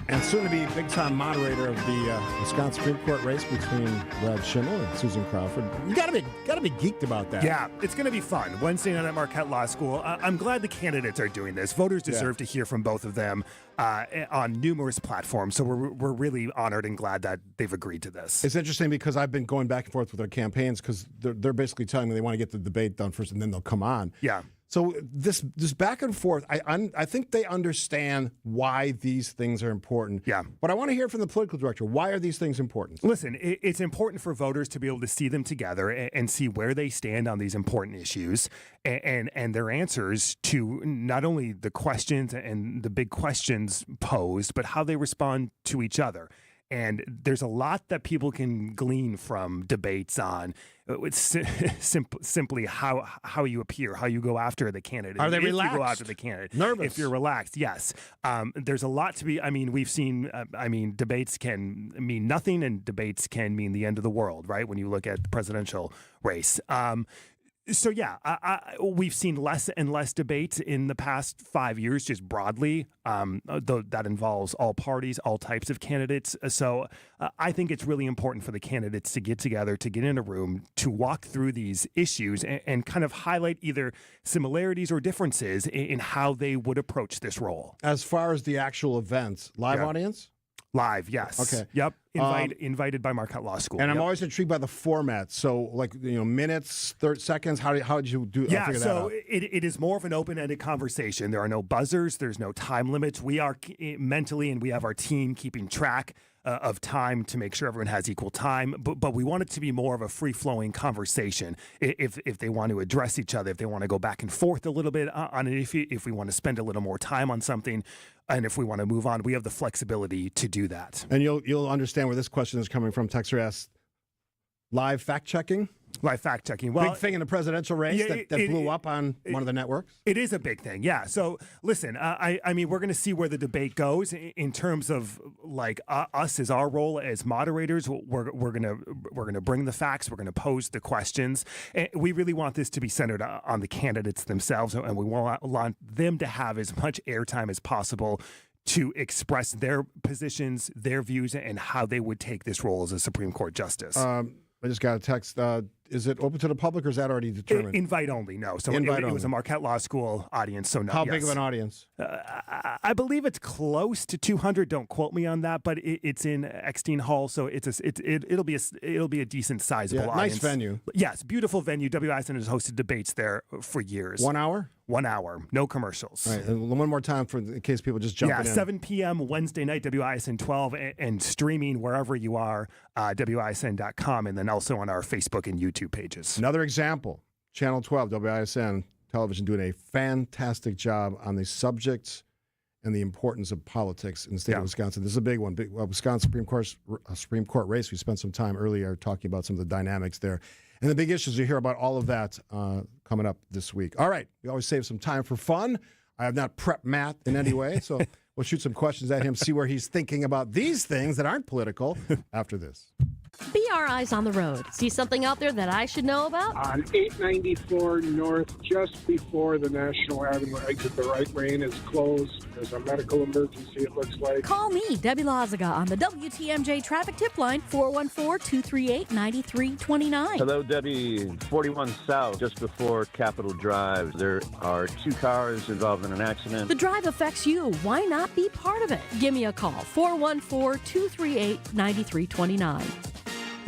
and soon-to-be big-time moderator of the Wisconsin Supreme Court race between Brad Schimmel and Susan Crawford. You gotta be geeked about that. Yeah, it's going to be fun. Wednesday night at Marquette Law School. I'm glad the candidates are doing this. Voters deserve to hear from both of them on numerous platforms. So we're really honored and glad that they've agreed to this. It's interesting because I've been going back and forth with their campaigns because they're basically telling me they want to get the debate done first and then they'll come on. Yeah. So this back and forth, I think they understand why these things are important. Yeah. But I want to hear from the political director. Why are these things important? Listen, it's important for voters to be able to see them together and see where they stand on these important issues and their answers to not only the questions and the big questions posed, but how they respond to each other. And there's a lot that people can glean from debates on simply how you appear, how you go after the candidate. Are they relaxed? If you go after the candidate. Nervous? If you're relaxed, yes. There's a lot to be. I mean, we've seen. Debates can mean nothing, and debates can mean the end of the world. Right? When you look at the presidential race. So yeah, we've seen less and less debates in the past 5 years, just broadly. Though that involves all parties, all types of candidates. So I think it's really important for the candidates to get together, to get in a room, to walk through these issues and kind of highlight either similarities or differences in how they would approach this role. As far as the actual events, live audience? Live, yes. Okay. Yep. Invited by Marquette Law School. And I'm always intrigued by the format. So, minutes, 30 seconds. How did you do? Yeah. Figure So that out? it is more of an open-ended conversation. There are no buzzers. There's no time limits. We are mentally, and we have our team keeping track of time to make sure everyone has equal time. But we want it to be more of a free-flowing conversation. If they want to address each other, if they want to go back and forth a little bit on it, if we want to spend a little more time on something, and if we want to move on, we have the flexibility to do that. And you'll understand where this question is coming from. Texter asks, live fact-checking? Live fact-checking. Well, big thing in the presidential race that blew up on one of the networks? It is a big thing, yeah. So, listen, I mean, we're going to see where the debate goes in terms of, us as our role as moderators. We're going to bring the facts. We're going to pose the questions. And we really want this to be centered on the candidates themselves, and we want them to have as much airtime as possible to express their positions, their views, and how they would take this role as a Supreme Court justice. I just got a text. Is it open to the public, or is that already determined? Invite only, no. So it was a Marquette Law School audience, so no. How big of an audience? I believe it's close to 200. Don't quote me on that, but it's in Eckstein Hall, so it'll be a decent sizable audience. Nice venue. Yes, beautiful venue. WISN has hosted debates there for years. 1 hour? 1 hour, no commercials. All right, and one more time in case people just jump in. 7 p.m. Wednesday night, WISN 12, and streaming wherever you are, WISN.com, and then also on our Facebook and YouTube pages. Another example, Channel 12, WISN television doing a fantastic job on the subject and the importance of politics in the state of Wisconsin. This is a big one. Wisconsin Supreme Court race. We spent some time earlier talking about some of the dynamics there. And the big issues, you hear about all of that coming up this week. All right, we always save some time for fun. I have not prepped Matt in any way, so we'll shoot some questions at him, see where he's thinking about these things that aren't political after this. Be our eyes on the road. See something out there that I should know about? On 894 North, just before the National Avenue exit, the right lane is closed. There's a medical emergency, it looks like. Call me, Debbie Lazaga, on the WTMJ traffic tip line, 414-238-9329. Hello, Debbie. 41 South, just before Capitol Drive. There are 2 cars involved in an accident. The drive affects you. Why not be part of it? Give me a call, 414-238-9329.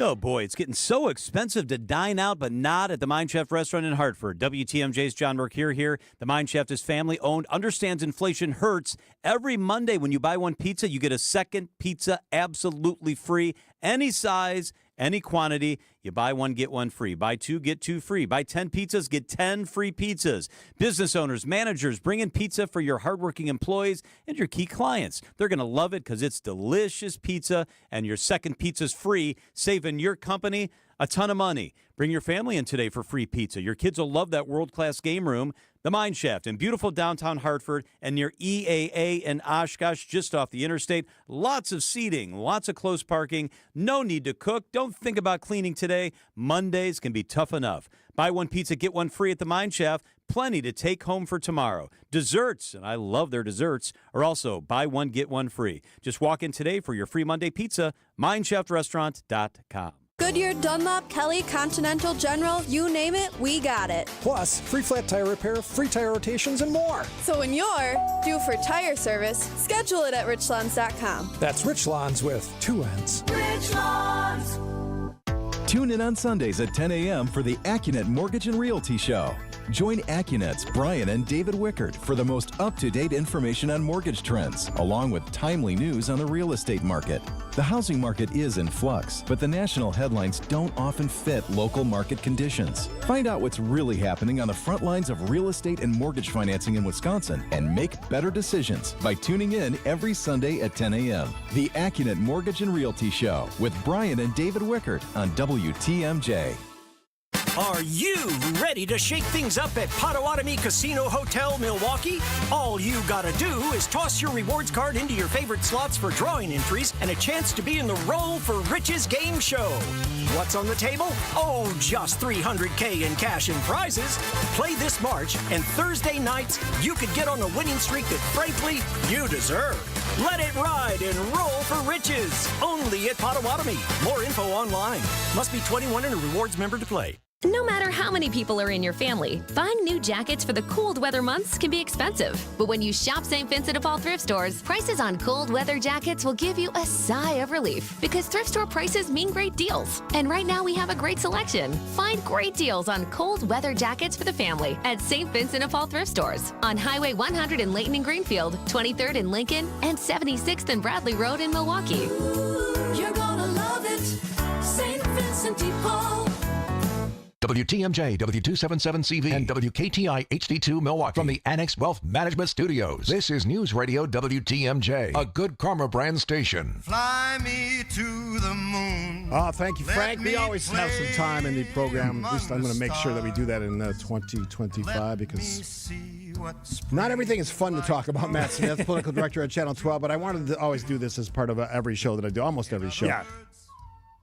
Oh, boy, it's getting so expensive to dine out, but not at the Mind Chef restaurant in Hartford. WTMJ's John Mercure here. The Mind Chef is family-owned, understands inflation hurts. Every Monday when you buy one pizza, you get a second pizza absolutely free. Any size, any quantity. You buy one, get one free. Buy 2, get 2 free. Buy 10 pizzas, get 10 free pizzas. Business owners, managers, bring in pizza for your hardworking employees and your key clients. They're going to love it because it's delicious pizza and your second pizza's free, saving your company a ton of money. Bring your family in today for free pizza. Your kids will love that world-class game room. The Mine Shaft in beautiful downtown Hartford and near EAA and Oshkosh, just off the interstate. Lots of seating, lots of close parking. No need to cook. Don't think about cleaning today. Mondays can be tough enough. Buy one pizza, get one free at the Mine Shaft. Plenty to take home for tomorrow. Desserts, and I love their desserts, are also buy one, get one free. Just walk in today for your free Monday pizza, MineshaftRestaurant.com. Goodyear, Dunlop, Kelly, Continental, General, you name it, we got it. Plus, free flat tire repair, free tire rotations, and more. So when you're due for tire service, schedule it at richlawns.com. That's Rich Lawns with 2 N's. Rich Lawns. Tune in on Sundays at 10 a.m. for the AccuNet Mortgage and Realty Show. Join AccuNet's Brian and David Wickert for the most up-to-date information on mortgage trends, along with timely news on the real estate market. The housing market is in flux, but the national headlines don't often fit local market conditions. Find out what's really happening on the front lines of real estate and mortgage financing in Wisconsin and make better decisions by tuning in every Sunday at 10 a.m. The AccuNet Mortgage and Realty Show with Brian and David Wickert on WTMJ. Are you ready to shake things up at Potawatomi Casino Hotel, Milwaukee? All you gotta do is toss your rewards card into your favorite slots for drawing entries and a chance to be in the Roll for Riches game show. What's on the table? Oh, just $300K in cash and prizes. Play this March, and Thursday nights, you could get on a winning streak that, frankly, you deserve. Let it ride and roll for riches. Only at Potawatomi. More info online. Must be 21 and a rewards member to play. No matter how many people are in your family, buying new jackets for the cold weather months can be expensive. But when you shop St. Vincent de Paul thrift stores, prices on cold weather jackets will give you a sigh of relief because thrift store prices mean great deals. And right now we have a great selection. Find great deals on cold weather jackets for the family at St. Vincent de Paul thrift stores on Highway 100 in Layton and Greenfield, 23rd in Lincoln, and 76th and Bradley Road in Milwaukee. You're gonna love it, St. Vincent de Paul. WTMJ, W277CV, and WKTI HD2 Milwaukee from the Annex Wealth Management Studios. This is News Radio WTMJ, a Good Karma brand station. Fly me to the moon. Oh, thank you, Frank. We always have some time in the program. At least I'm going to make sure that we do that in 2025 because not everything is fun to talk about. Matt Smith, political director at Channel 12, but I wanted to always do this as part of every show that I do, almost every show. Yeah.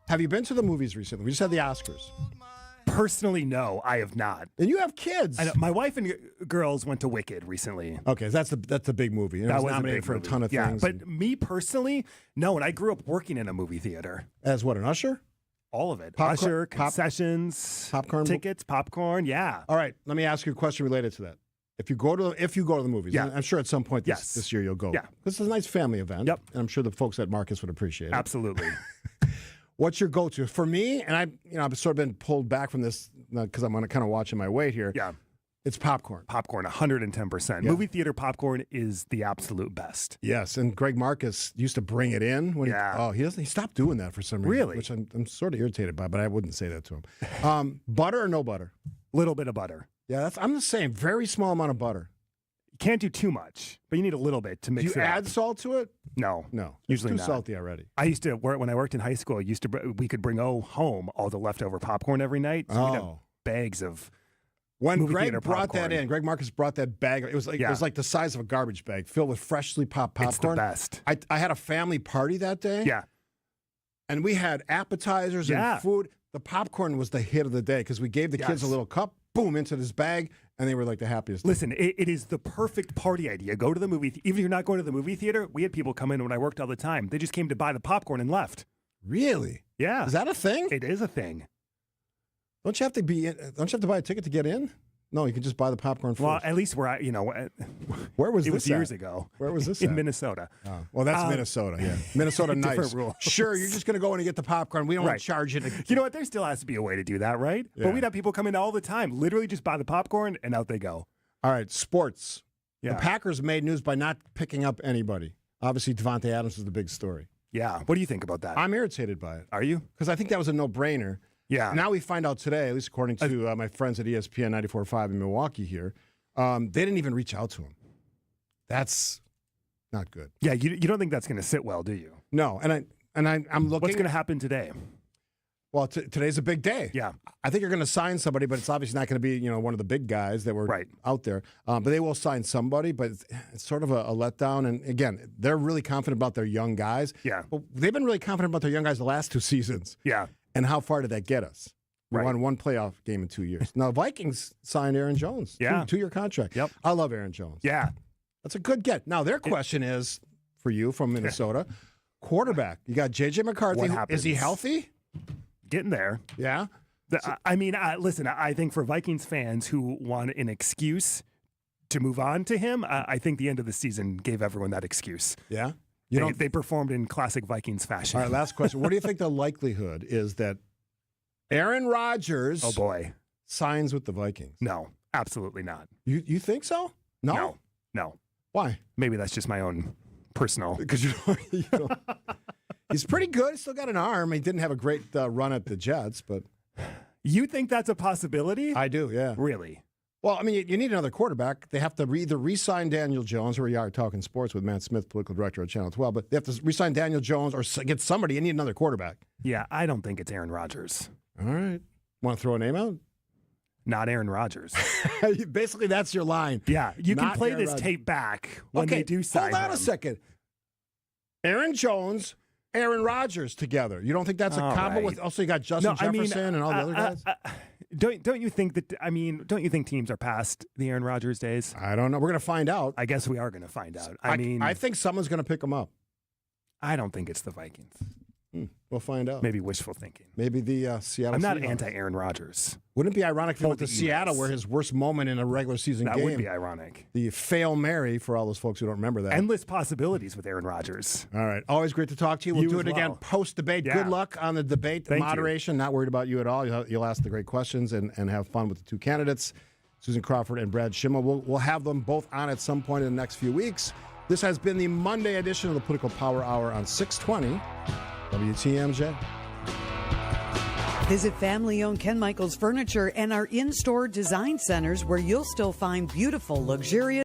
Have you been to the movies recently? We just had the Oscars. Personally, no, I have not. And you have kids. I know, my wife and girls went to Wicked recently. Okay, that's a big movie. It was nominated for a ton of things. But me personally, no. And I grew up working in a movie theater. As what, an usher? All of it. Usher, concessions, popcorn, tickets, popcorn. Yeah. All right. Let me ask you a question related to that. If you go to the movies, yeah. I'm sure at some point this year you'll go. Yeah. This is a nice family event. Yep. And I'm sure the folks at Marcus would appreciate it. Absolutely. What's your go-to? For me, and I've sort of been pulled back from this because I'm kind of watching my weight here. Yeah. It's popcorn. Popcorn, 110%. Yeah. Movie theater popcorn is the absolute best. Yes, and Greg Marcus used to bring it in. When he stopped doing that for some reason. Really? Which I'm sort of irritated by, but I wouldn't say that to him. Butter or no butter? Little bit of butter. Yeah, I'm the same. Very small amount of butter. You can't do too much, but you need a little bit to mix it up. Do you add salt to it? No. Usually it's too salty already. I used to work when I worked in high school. We could bring home all the leftover popcorn every night. So we'd have bags of. When Greg brought that in, Greg Marcus brought that bag. It was like the size of a garbage bag filled with freshly popped popcorn. It's the best. I had a family party that day. Yeah. And we had appetizers and food. The popcorn was the hit of the day because we gave the kids a little cup, boom, into this bag, and they were like the happiest. Listen, it is the perfect party idea. Go to the movie. Even if you're not going to the movie theater, we had people come in when I worked all the time. They just came to buy the popcorn and left. Really? Yeah. Is that a thing? It is a thing. Don't you have to buy a ticket to get in? No, you can just buy the popcorn first. Well, at least where was it this was years ago. Where was this in at? Minnesota. Oh. Well, that's Minnesota. Yeah, Minnesota nice. Different rule. Sure, you're just going to go in and get the popcorn. We don't charge it. You know what? There still has to be a way to do that, right? Yeah. But we'd have people come in all the time, literally just buy the popcorn and out they go. All right, sports. Yeah. The Packers made news by not picking up anybody. Obviously, Devontae Adams is the big story. Yeah. What do you think about that? I'm irritated by it. Are you? Because I think that was a no-brainer. Yeah. Now we find out today, at least according to my friends at ESPN 94.5 in Milwaukee here, they didn't even reach out to him. That's not good. Yeah, you don't think that's going to sit well, do you? No, and I'm looking. What's going to happen today? Well, today's a big day. Yeah. I think you're going to sign somebody, but it's obviously not going to be one of the big guys that were out there. But they will sign somebody, but it's sort of a letdown. And again, they're really confident about their young guys. Yeah. But they've been really confident about their young guys the last 2 seasons. Yeah. And how far did that get us? We won one playoff game in 2 years. Now, Vikings signed Aaron Jones. Yeah. 2-year contract. Yep. I love Aaron Jones. Yeah. That's a good get. Now, their question is, for you from Minnesota, quarterback. You got J.J. McCarthy. What happens? Is he healthy? Getting there. Yeah. Listen, I think for Vikings fans who want an excuse to move on to him, I think the end of the season gave everyone that excuse. Yeah. They performed in classic Vikings fashion. All right, last question. What do you think the likelihood is that Aaron Rodgers signs with the Vikings? No, absolutely not. You think so? No. Why? Maybe that's just my own personal. Because he's pretty good. He's still got an arm. He didn't have a great run at the Jets, but you think that's a possibility? I do. Yeah. Really? Well, I mean, you need another quarterback. They have to either re-sign Daniel Jones, or we are talking sports with Matt Smith, political director of Channel 12, but they have to re-sign Daniel Jones or get somebody. You need another quarterback. Yeah, I don't think it's Aaron Rodgers. All right. Want to throw a name out? Not Aaron Rodgers. Basically, that's your line. Yeah, you can play Aaron this tape back when they do sign hold on him. a second. Aaron Jones, Aaron Rodgers together. You don't think that's a combo with? Also, you got Justin Jefferson and all the other guys. Don't you think that? Don't you think teams are past the Aaron Rodgers days? I don't know. We're going to find out. I guess we are going to find out. I think someone's going to pick him up. I don't think it's the Vikings. We'll find out. Maybe wishful thinking. Maybe the Seattle. I'm not Seahawks. anti-Aaron Rodgers. Wouldn't it be ironic if he went to Seattle, where his worst moment in a regular season game? That would be ironic. The fail Mary for all those folks who don't remember that. Endless possibilities with Aaron Rodgers. All right. Always great to talk to you. We'll do it again post-debate. Yeah. Good luck on the debate. Thank Moderation. you. Not worried about you at all. You'll ask the great questions and have fun with the two candidates, Susan Crawford and Brad Schimmel. We'll have them both on at some point in the next few weeks. This has been the Monday edition of the Political Power Hour on 620 WTMJ. Visit family-owned Ken Michaels Furniture and our in-store design centers, where you'll still find beautiful, luxurious